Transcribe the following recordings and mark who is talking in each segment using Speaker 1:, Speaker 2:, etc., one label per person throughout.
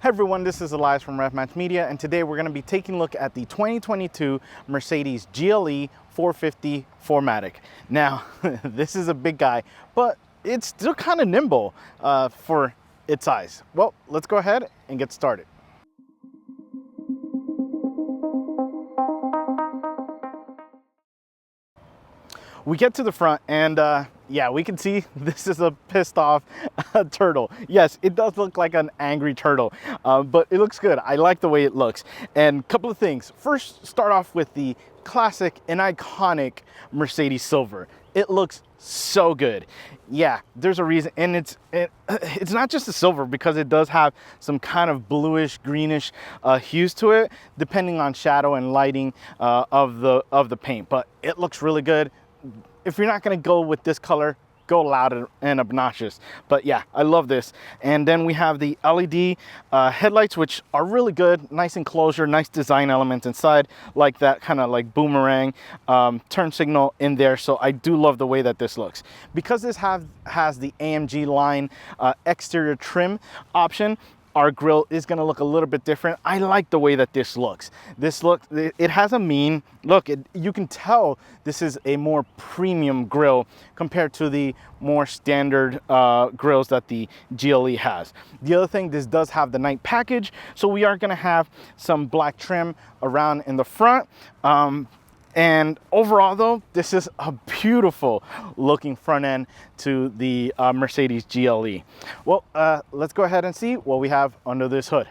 Speaker 1: Hi everyone, this is Elias from AIRMATIC Media, and today we're going to be taking a look at the 2022 Mercedes GLE450 4MATIC. Now, this is a big guy, but it's still kind of nimble for its size. Well, let's go ahead and get started. We get to the front and yeah, we can see this is a pissed off turtle. Yes, it does look like an angry turtle, but it looks good. I like the way it looks. And a couple of things. First, start off with the classic and iconic Mercedes silver. It looks so good. Yeah, there's a reason, and it's not just the silver, because it does have some kind of bluish greenish hues to it, depending on shadow and lighting of the paint. But it looks really good. If you're not going to go with this color, go loud and obnoxious. But yeah, I love this. And then we have the LED headlights, which are really good. Nice enclosure, nice design elements inside, like that kind of like boomerang turn signal in there. So I do love the way that this looks. Because this has the AMG Line exterior trim option, our grille is going to look a little bit different. I like the way that this looks. It has a mean look. You can tell this is a more premium grille compared to the more standard grills that the GLE has. The other thing, this does have the night package, so we are going to have some black trim around in the front. And overall though, this is a beautiful looking front end to the Mercedes GLE. Well, let's go ahead and see what we have under this hood.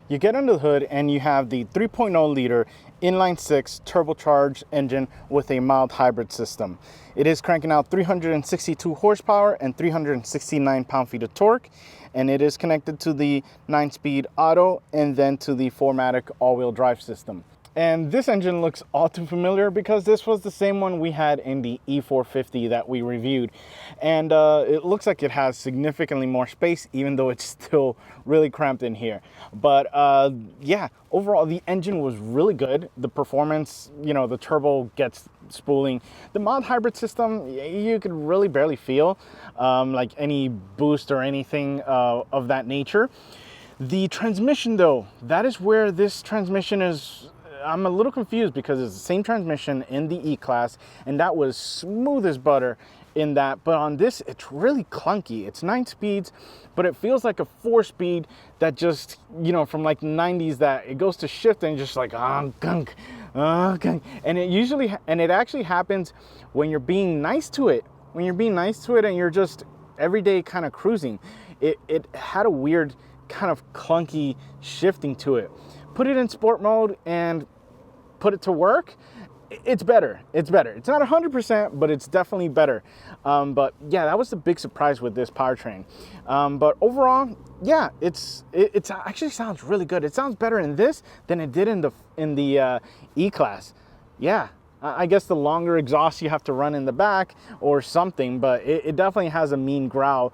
Speaker 1: You get under the hood and you have the 3.0 liter inline-6 turbocharged engine with a mild hybrid system. It is cranking out 362 horsepower and 369 pound-feet of torque, and it is connected to the 9-speed auto and then to the 4MATIC all-wheel drive system. And this engine looks all too familiar because this was the same one we had in the E450 that we reviewed. And it looks like it has significantly more space, even though it's still really cramped in here. But yeah, overall, the engine was really good. The performance, you know, the turbo gets spooling. The mild hybrid system, you could really barely feel like any boost or anything of that nature. The transmission though, that is where this transmission is, I'm a little confused, because it's the same transmission in the E-Class, and that was smooth as butter in that. But on this, it's really clunky. It's 9 speeds, but it feels like a 4-speed that just, you know, from like the 90s, that it goes to shift and just like, gunk. And it actually happens when you're being nice to it. When you're being nice to it and you're just everyday kind of cruising. It had a weird kind of clunky shifting to it. Put it in sport mode and put it to work, it's better. It's better. It's not 100%, but it's definitely better. But yeah, that was the big surprise with this powertrain. But overall, yeah, it actually sounds really good. It sounds better in this than it did in the E-Class. Yeah, I guess the longer exhaust you have to run in the back or something, but it definitely has a mean growl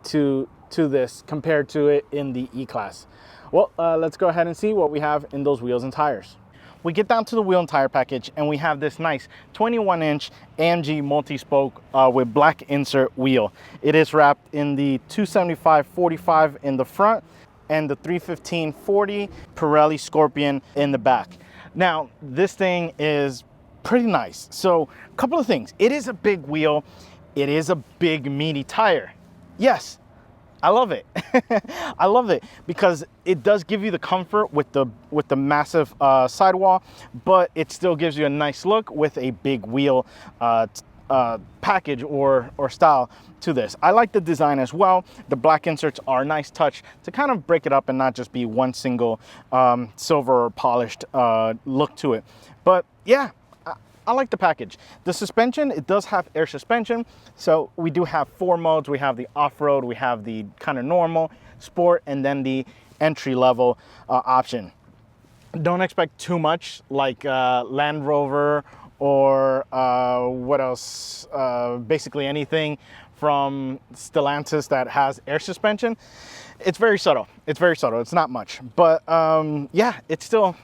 Speaker 1: to this compared to it in the E-Class. Well, let's go ahead and see what we have in those wheels and tires. We get down to the wheel and tire package, and we have this nice 21-inch AMG multi-spoke with black insert wheel. It is wrapped in the 275/45 in the front and the 315/40 Pirelli Scorpion in the back. Now, this thing is pretty nice. So, a couple of things. It is a big wheel. It is a big, meaty tire. Yes. I love it. I love it because it does give you the comfort with the massive sidewall, but it still gives you a nice look with a big wheel package or style to this. I like the design as well. The black inserts are a nice touch to kind of break it up and not just be one single silver or polished look to it. But yeah, I like the package. The suspension, it does have air suspension. So we do have 4 modes. We have the off-road, we have the kind of normal, sport, and then the entry-level option. Don't expect too much like Land Rover or what else? Basically anything from Stellantis that has air suspension. It's very subtle. It's very subtle. It's not much. But yeah, it's still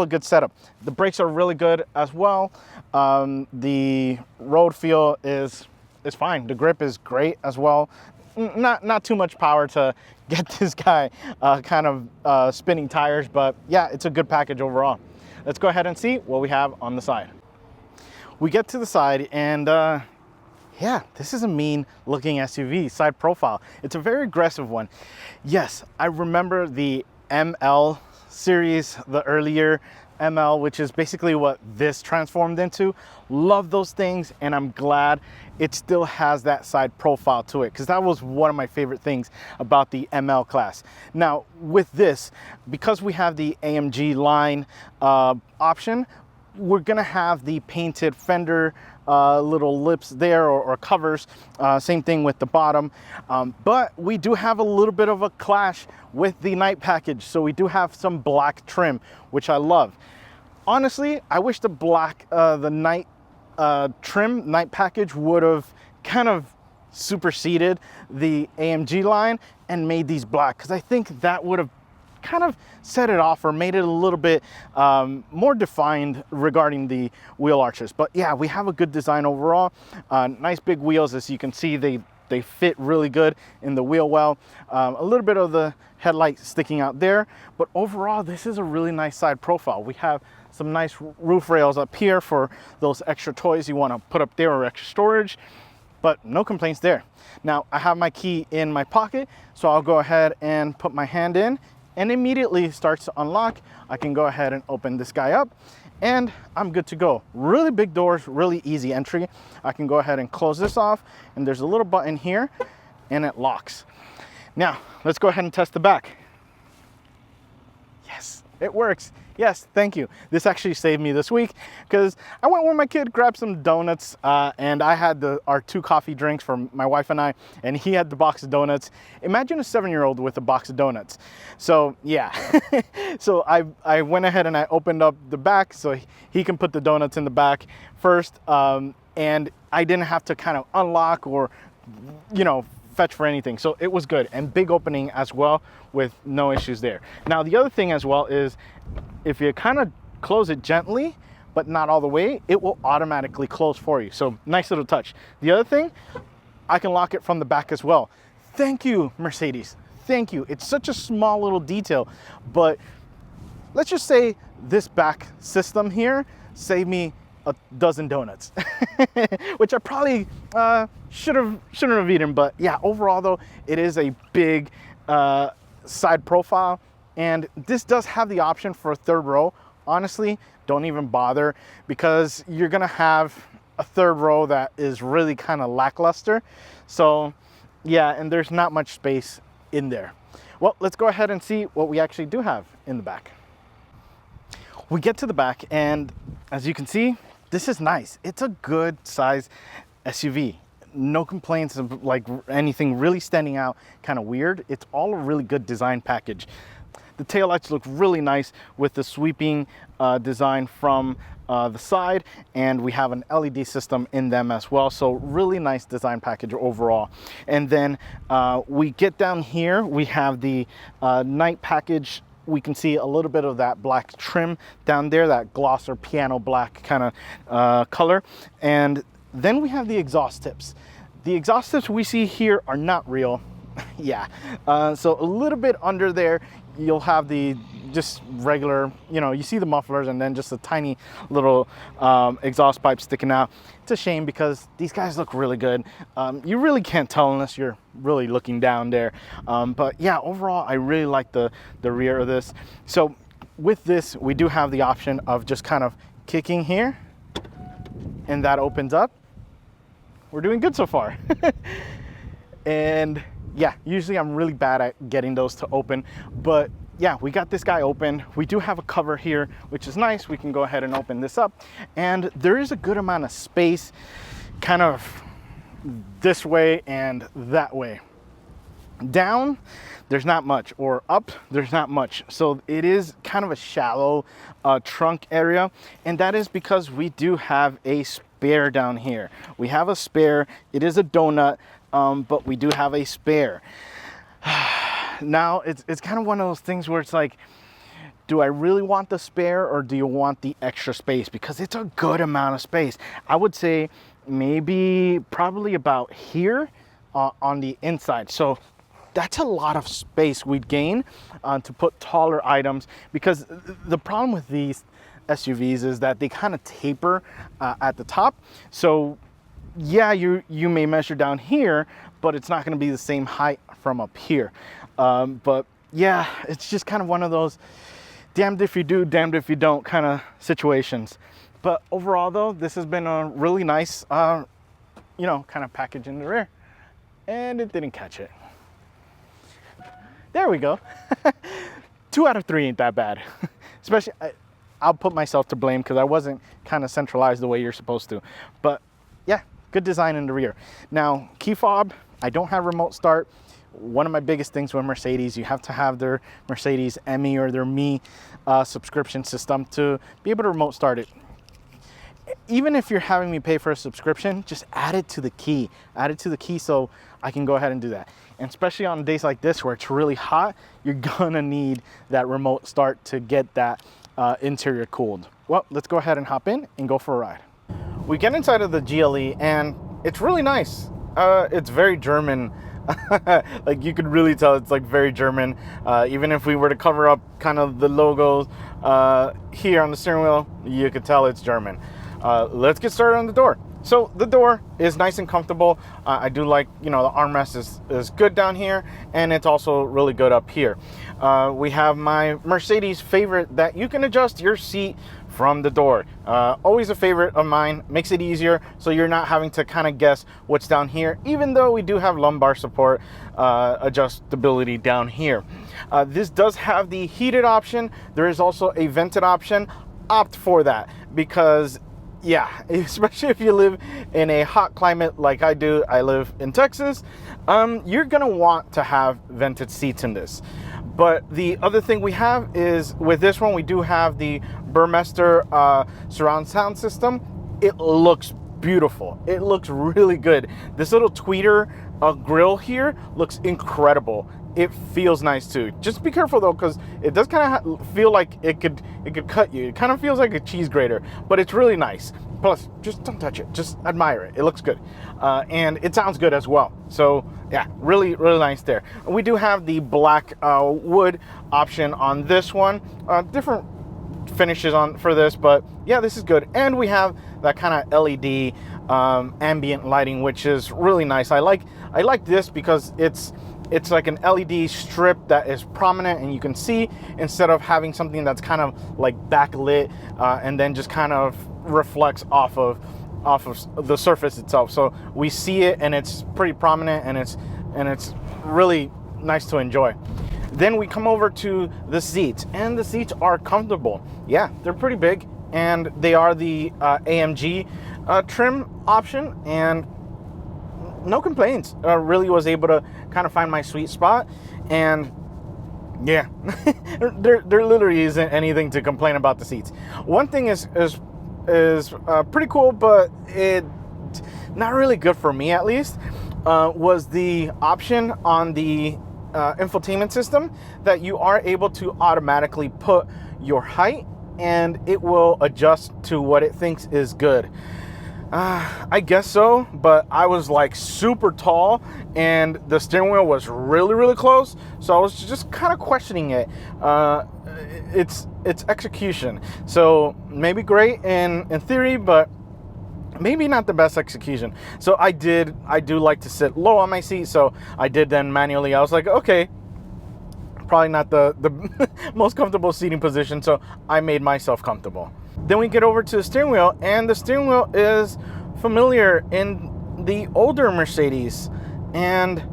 Speaker 1: a good setup. The brakes are really good as well. The road feel is fine. The grip is great as well. Not too much power to get this guy kind of spinning tires. But yeah, it's a good package overall. Let's go ahead and see what we have on the side. We get to the side, and yeah, this is a mean looking SUV side profile. It's a very aggressive one. Yes, I remember the ML series, the earlier ML, which is basically what this transformed into. Love those things, and I'm glad it still has that side profile to it, because that was one of my favorite things about the ML class. Now with this, because we have the AMG Line option, we're gonna have the painted fender little lips there, or covers, same thing with the bottom, but we do have a little bit of a clash with the night package. So we do have some black trim, which I love. Honestly, I wish the black, the night trim night package would have kind of superseded the AMG line and made these black, because I think that would have kind of set it off or made it a little bit more defined regarding the wheel arches. But yeah, we have a good design overall. Nice big wheels, as you can see, they fit really good in the wheel well. A little bit of the headlight sticking out there, but overall this is a really nice side profile. We have some nice roof rails up here for those extra toys you want to put up there, or extra storage, but no complaints there. Now I have my key in my pocket, so I'll go ahead and put my hand in, and immediately starts to unlock. I can go ahead and open this guy up, and I'm good to go. Really big doors, really easy entry. I can go ahead and close this off, and there's a little button here, and it locks. Now let's go ahead and test the back. Yes, it works. Yes, thank you. This actually saved me this week, because I went with my kid, grabbed some donuts, and I had our 2 coffee drinks for my wife and I, and he had the box of donuts. Imagine a 7-year-old with a box of donuts. So yeah, so I went ahead and I opened up the back so he can put the donuts in the back first, and I didn't have to kind of unlock or, you know, fetch for anything. So it was good, and big opening as well with no issues there. Now the other thing as well is, if you kind of close it gently but not all the way, it will automatically close for you. So nice little touch. The other thing, I can lock it from the back as well. Thank you, Mercedes, thank you. It's such a small little detail, but let's just say this back system here saved me a dozen donuts, which I probably shouldn't have eaten. But yeah, overall though, it is a big side profile, and this does have the option for a 3rd row. Honestly, don't even bother, because you're gonna have a 3rd row that is really kind of lackluster. So yeah, and there's not much space in there. Well, let's go ahead and see what we actually do have in the back. We get to the back, and as you can see, this is nice. It's a good size SUV. No complaints of like anything really standing out kind of weird. It's all a really good design package. The taillights look really nice with the sweeping design from the side, and we have an LED system in them as well. So really nice design package overall. And then we get down here, we have the night package. We can see a little bit of that black trim down there, that gloss or piano black kind of color. And then we have the exhaust tips. The exhaust tips we see here are not real. Yeah, so a little bit under there, you'll have the just regular, you know, you see the mufflers and then just a tiny little exhaust pipe sticking out. It's a shame, because these guys look really good. You really can't tell unless you're really looking down there. But yeah, overall, I really like the rear of this. So with this, we do have the option of just kind of kicking here, and that opens up. We're doing good so far. And yeah, usually I'm really bad at getting those to open, but yeah, we got this guy open. We do have a cover here, which is nice. We can go ahead and open this up, and there is a good amount of space kind of this way and that way. Down, there's not much, or up, there's not much. So it is kind of a shallow trunk area, and that is because we do have a spare down here. We have a spare. It is a donut, but we do have a spare. Now it's kind of one of those things where it's like, do I really want the spare, or do you want the extra space? Because it's a good amount of space. I would say maybe probably about here on the inside. So that's a lot of space we'd gain to put taller items, because the problem with these SUVs is that they kind of taper at the top. So yeah, you may measure down here, but it's not going to be the same height from up here. But yeah, it's just kind of one of those damned if you do, damned if you don't kind of situations. But overall though, this has been a really nice, you know, kind of package in the rear. And it didn't catch it. There we go. 2 out of 3 ain't that bad. Especially, I'll put myself to blame because I wasn't kind of centralized the way you're supposed to. But yeah, good design in the rear. Now, key fob, I don't have remote start. One of my biggest things with Mercedes, you have to have their Mercedes ME or their Me subscription system to be able to remote start it. Even if you're having me pay for a subscription, just add it to the key. Add it to the key so I can go ahead and do that. And especially on days like this where it's really hot, you're gonna need that remote start to get that interior cooled. Well, let's go ahead and hop in and go for a ride. We get inside of the GLE and it's really nice. It's very German. Like you could really tell it's like very German. Even if we were to cover up kind of the logos here on the steering wheel, you could tell it's German. Let's get started on the door. So the door is nice and comfortable. I do like, you know, the armrest is good down here, and it's also really good up here. We have my Mercedes favorite that you can adjust your seat from the door. Always a favorite of mine. Makes it easier so you're not having to kind of guess what's down here, even though we do have lumbar support adjustability down here. This does have the heated option. There is also a vented option. Opt for that because yeah, especially if you live in a hot climate like I do. I live in Texas. You're gonna want to have vented seats in this. But the other thing we have is with this one, we do have the Burmester surround sound system. It looks beautiful. It looks really good. This little tweeter grille here looks incredible. It feels nice too. Just be careful though, because it does kind of feel like it could cut you. It kind of feels like a cheese grater, but it's really nice. Plus, just don't touch it. Just admire it. It looks good, and it sounds good as well. So yeah, really nice there. We do have the black wood option on this one. Different finishes on for this, but yeah, this is good. And we have that kind of LED ambient lighting, which is really nice. I like this because it's like an LED strip that is prominent and you can see, instead of having something that's kind of like backlit and then just kind of reflects off of the surface itself. So we see it and it's pretty prominent, and it's really nice to enjoy. Then we come over to the seats, and the seats are comfortable. Yeah, they're pretty big, and they are the AMG trim option, and no complaints. Really was able to kind of find my sweet spot, and yeah, there literally isn't anything to complain about the seats. One thing is pretty cool, but it not really good for me at least, was the option on the infotainment system that you are able to automatically put your height and it will adjust to what it thinks is good. I guess so, but I was like super tall and the steering wheel was really close, so I was just kind of questioning it. It's execution, so maybe great in theory, but maybe not the best execution. So I do like to sit low on my seat, so I did then manually. I was like, okay, probably not the most comfortable seating position, so I made myself comfortable. Then we get over to the steering wheel, and the steering wheel is familiar in the older Mercedes, and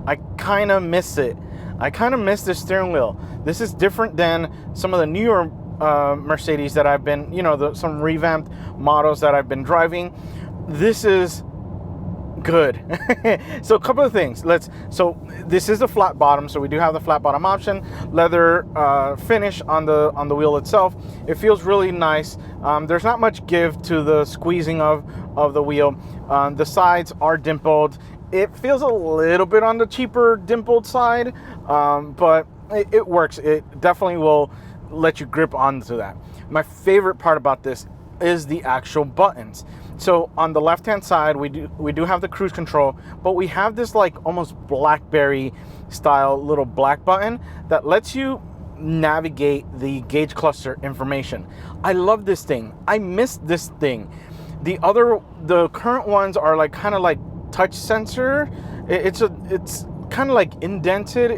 Speaker 1: I kind of miss it. I kind of miss the steering wheel. This is different than some of the newer Mercedes that I've been, you know, some revamped models that I've been driving. This is good. So a couple of things. So this is the flat bottom, so we do have the flat bottom option. Leather finish on the wheel itself. It feels really nice. There's not much give to the squeezing of the wheel. The sides are dimpled. It feels a little bit on the cheaper dimpled side, but it works. It definitely will let you grip onto that. My favorite part about this is the actual buttons. So on the left hand side, we do have the cruise control, but we have this like almost BlackBerry style little black button that lets you navigate the gauge cluster information. I love this thing. I miss this thing. The current ones are like kind of like touch sensor. It's kind of like indented.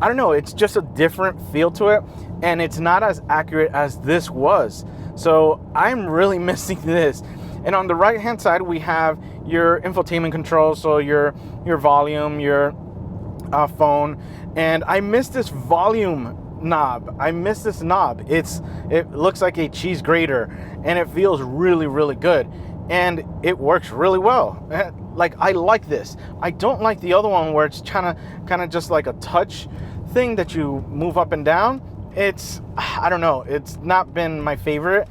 Speaker 1: I don't know, it's just a different feel to it, and it's not as accurate as this was. So I'm really missing this. And on the right hand side, we have your infotainment controls, so your volume, your phone, and I miss this volume knob. I miss this knob. It looks like a cheese grater, and it feels really, really good, and it works really well. Like, I like this. I don't like the other one where it's kind of just like a touch thing that you move up and down. I don't know, it's not been my favorite.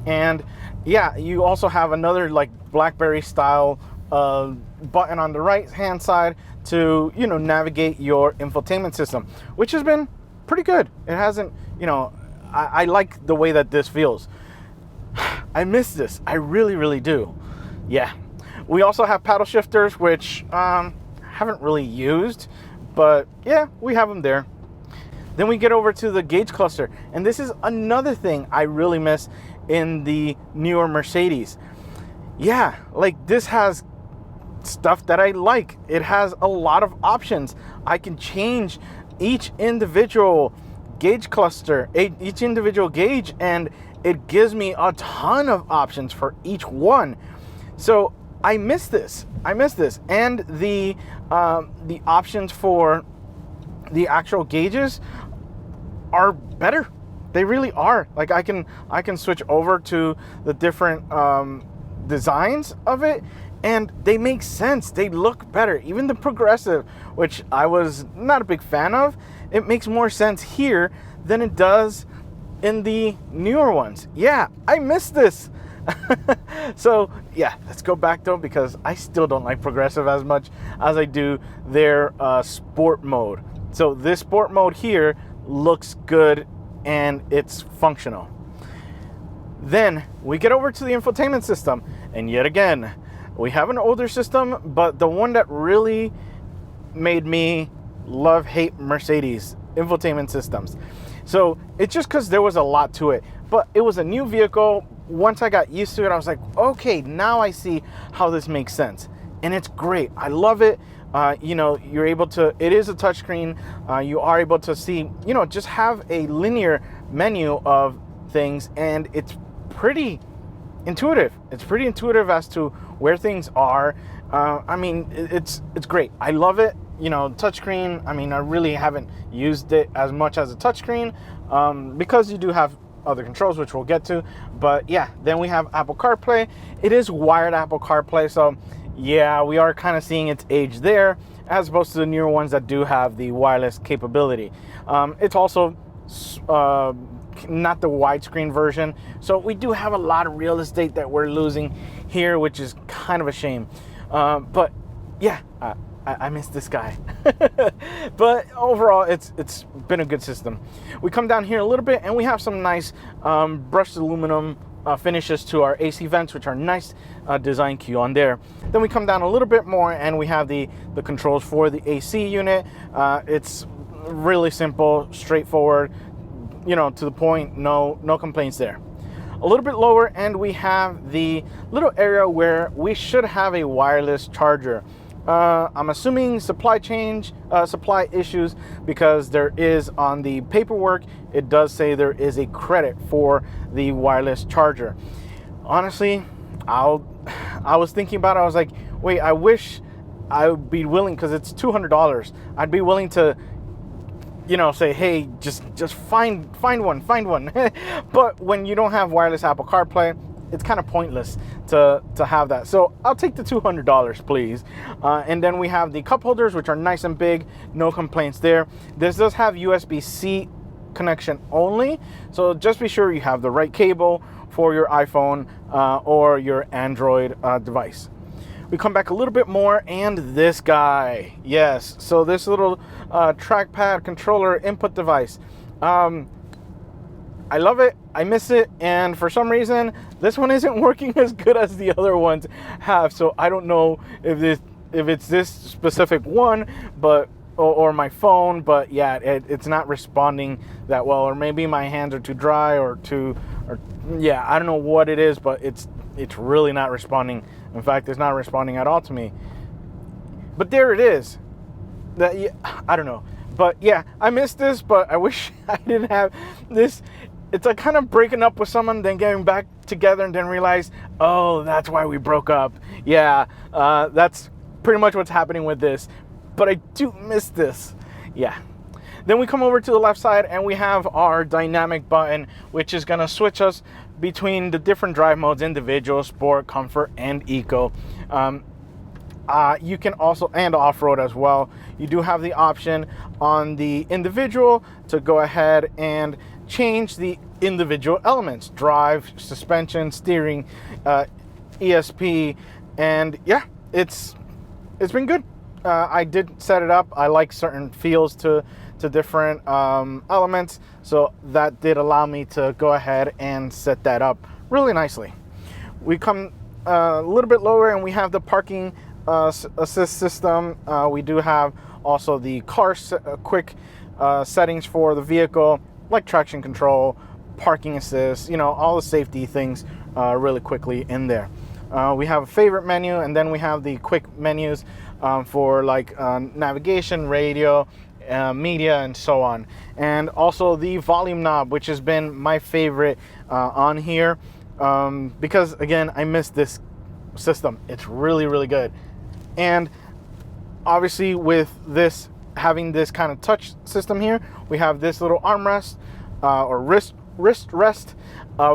Speaker 1: And yeah, you also have another like BlackBerry style button on the right hand side to, you know, navigate your infotainment system, which has been pretty good. It hasn't, you know, I like the way that this feels. I miss this. I really, really do. Yeah. We also have paddle shifters, which haven't really used, but yeah, we have them there. Then we get over to the gauge cluster, and this is another thing I really miss in the newer Mercedes. Yeah, like this has stuff that I like. It has a lot of options. I can change each individual gauge cluster, each individual gauge, and it gives me a ton of options for each one. So I miss this. And the options for the actual gauges are better. They really are. Like I can switch over to the different designs of it, and they make sense. They look better. Even the progressive, which I was not a big fan of, it makes more sense here than it does in the newer ones. Yeah, I miss this. So yeah, let's go back though, because I still don't like progressive as much as I do their sport mode. So this sport mode here looks good and it's functional. Then we get over to the infotainment system, and yet again, we have an older system, but the one that really made me hate Mercedes infotainment systems. So it's just because there was a lot to it, but it was a new vehicle. Once I got used to it, I was like, okay, now I see how this makes sense, and it's great. I love it. You know, you're able to, it is a touchscreen. You are able to see, you know, just have a linear menu of things, and it's pretty intuitive. It's pretty intuitive as to where things are. I mean, it's great. I love it. You know, touchscreen, I mean, I really haven't used it as much as a touchscreen because you do have other controls, which we'll get to. But yeah, then we have Apple CarPlay. It is wired Apple CarPlay, so yeah, we are kind of seeing its age there, as opposed to the newer ones that do have the wireless capability. It's also not the widescreen version, so we do have a lot of real estate that we're losing here, which is kind of a shame. But yeah, I miss this guy. But overall, it's been a good system. We come down here a little bit, and we have some nice brushed aluminum finishes to our AC vents, which are nice design cue on there. Then we come down a little bit more, and we have the controls for the AC unit. It's really simple, straightforward, you know, to the point. No complaints there. A little bit lower, and we have the little area where we should have a wireless charger. I'm assuming supply issues, because there is on the paperwork, it does say there is a credit for the wireless charger. Honestly, I was thinking about it. I was like, wait, I wish I would be willing, because it's $200. I'd be willing to, you know, say, hey, just find one. But when you don't have wireless Apple CarPlay, it's kind of pointless to have that. So I'll take the $200, please. And then we have the cup holders, which are nice and big. No complaints there. This does have USB-C connection only, so just be sure you have the right cable for your iPhone or your Android device. We come back a little bit more, and this guy, yes, so this little trackpad controller input device, I love it, I miss it, and for some reason this one isn't working as good as the other ones have. So I don't know if it's this specific one, but or my phone, but yeah, it's not responding that well, or maybe my hands are too dry, or yeah, I don't know what it is, but it's really not responding. In fact, it's not responding at all to me. But there it is. That, yeah, I don't know, but yeah, I missed this, but I wish I didn't have this. It's like kind of breaking up with someone, then getting back together, and then realize, oh, that's why we broke up. Yeah, that's pretty much what's happening with this. But I do miss this. Yeah. Then we come over to the left side and we have our dynamic button, which is gonna switch us between the different drive modes: individual, sport, comfort, and eco. You can also, and off-road as well. You do have the option on the individual to go ahead and change the individual elements: drive, suspension, steering, ESP, and yeah, it's been good. I did set it up. I like certain feels to different elements, so that did allow me to go ahead and set that up really nicely. We come a little bit lower and we have the parking assist system. We do have also the quick settings for the vehicle, like traction control, parking assist, you know, all the safety things really quickly in there. We have a favorite menu, and then we have the quick menus for like navigation, radio, media, and so on. And also the volume knob, which has been my favorite on here, because again, I miss this system. It's really, really good. And obviously with this, having this kind of touch system here, we have this little armrest or wrist rest,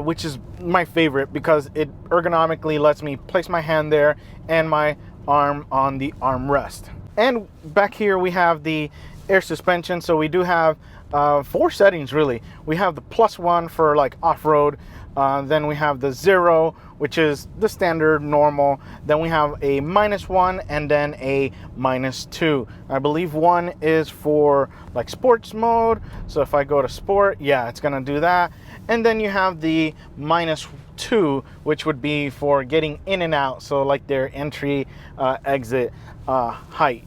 Speaker 1: which is my favorite because it ergonomically lets me place my hand there and my arm on the armrest. And back here we have the air suspension. So we do have 4 settings really. We have the +1 for like off-road, then we have the 0, which is the standard normal, then we have a -1, and then a -2. I believe 1 is for like sports mode, so if I go to sport, yeah, it's gonna do that. And then you have the -2, which would be for getting in and out, so like their entry exit height.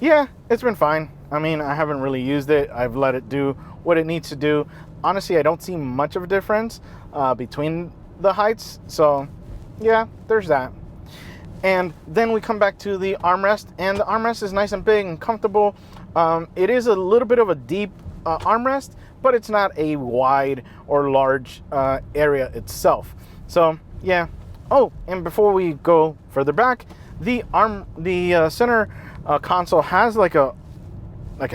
Speaker 1: Yeah, it's been fine. I mean, I haven't really used it. I've let it do what it needs to do. Honestly, I don't see much of a difference between the heights. So yeah, there's that. And then we come back to the armrest, and the armrest is nice and big and comfortable. It is a little bit of a deep armrest, but it's not a wide or large area itself. So yeah. Oh, and before we go further back, the center console has like a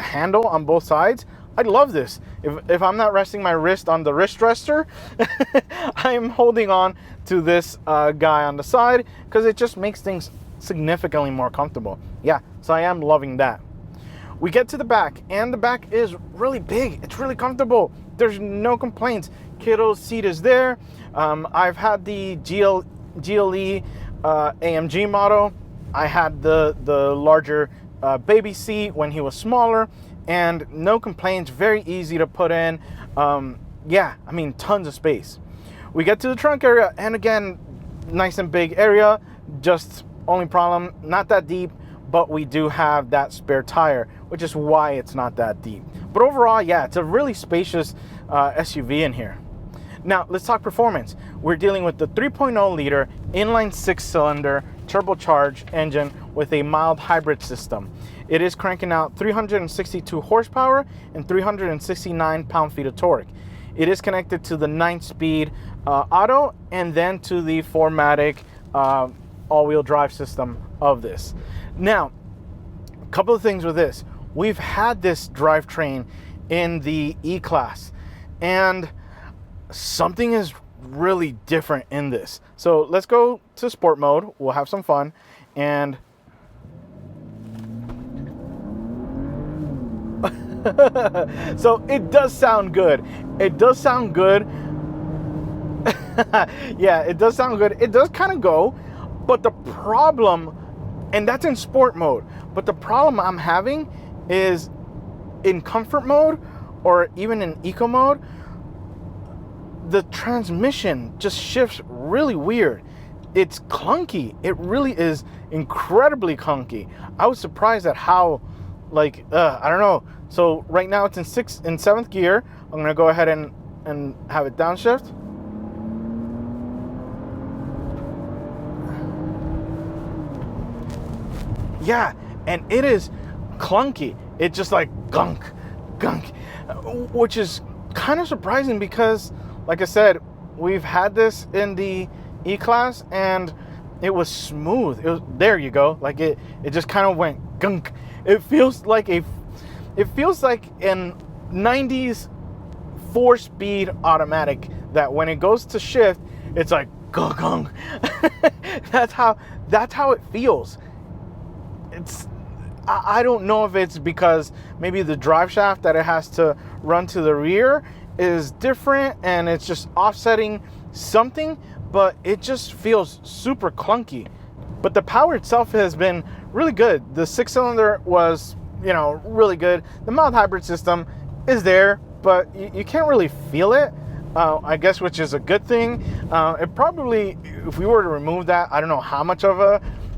Speaker 1: handle on both sides. I love this. If I'm not resting my wrist on the wrist rester, I'm holding on to this guy on the side because it just makes things significantly more comfortable. Yeah, so I am loving that. We get to the back, and the back is really big. It's really comfortable. There's no complaints. Kiddo's seat is there. I've had the GLE AMG model. I had the larger baby seat when he was smaller, and no complaints. Very easy to put in. Yeah, I mean, tons of space. We get to the trunk area, and again, nice and big area. Just only problem, not that deep, but we do have that spare tire, which is why it's not that deep. But overall, yeah, it's a really spacious SUV in here. Now, let's talk performance. We're dealing with the 3.0 liter inline 6-cylinder turbocharged engine with a mild hybrid system. It is cranking out 362 horsepower and 369 pound-feet of torque. It is connected to the 9-speed auto, and then to the 4MATIC all-wheel drive system of this. Now, a couple of things with this. We've had this drivetrain in the E-Class, and something is really different in this. So let's go to sport mode. We'll have some fun. And so it does sound good. It does sound good. Yeah, it does sound good. It does kind of go, but the problem, and that's in sport mode, but the problem I'm having is in comfort mode or even in eco mode, the transmission just shifts really weird. It's clunky. It really is incredibly clunky. I was surprised at how, like, I don't know. So right now it's in 7th gear. I'm gonna go ahead and have it downshift. Yeah, and it is clunky. It's just like gunk, which is kind of surprising because, like I said, we've had this in the E-Class and it was smooth. It was, there you go. Like it just kind of went gunk. It feels like an 90s 4-speed automatic that when it goes to shift, it's like gunk gunk. That's how it feels. I don't know if it's because maybe the drive shaft that it has to run to the rear is different and it's just offsetting something, but it just feels super clunky. But the power itself has been really good. The 6-cylinder was, really good. The mild hybrid system is there, but you can't really feel it, I guess, which is a good thing. It probably, if we were to remove that, I don't know how much of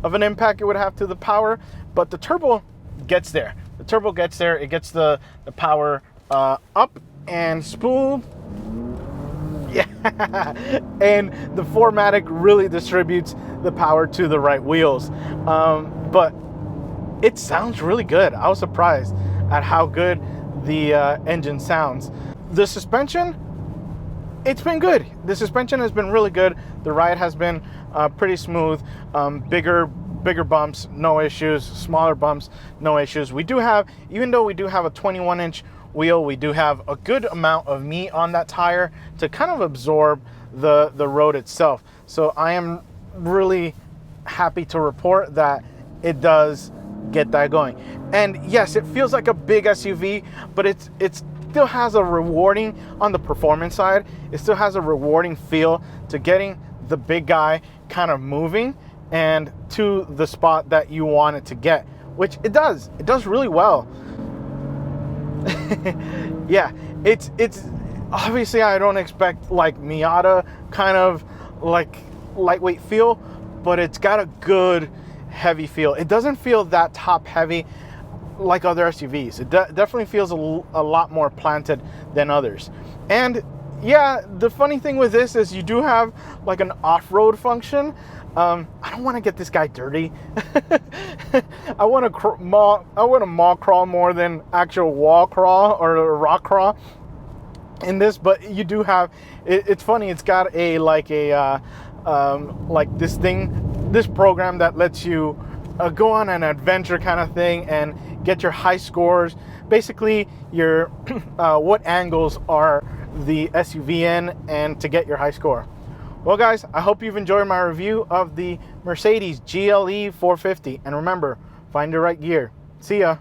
Speaker 1: an impact it would have to the power, but the turbo gets there. The turbo gets there. It gets the power up and spooled. Yeah, and the 4MATIC really distributes the power to the right wheels. But it sounds really good. I was surprised at how good the engine sounds. The suspension, it's been good. The suspension has been really good. The ride has been pretty smooth. Bigger bumps, no issues. Smaller bumps, no issues. We do have, even though we do have a 21-inch wheel, we do have a good amount of meat on that tire to kind of absorb the road itself. So I am really happy to report that it does get that going. And yes, it feels like a big SUV, but it still has a rewarding, on the performance side, it still has a rewarding feel to getting the big guy kind of moving and to the spot that you want it to get, which it does really well. Yeah, it's obviously, I don't expect like Miata kind of like lightweight feel, but it's got a good heavy feel. It doesn't feel that top heavy like other SUVs. It definitely feels a lot more planted than others. And yeah, the funny thing with this is you do have like an off-road function. I don't want to get this guy dirty. I want to mall crawl more than actual wall crawl or rock crawl in this. But you do have. It's funny. It's got like this program that lets you go on an adventure kind of thing and get your high scores. Basically, your what angles are the SUV in, and to get your high score. Well guys, I hope you've enjoyed my review of the Mercedes GLE450, and remember, find the right gear. See ya.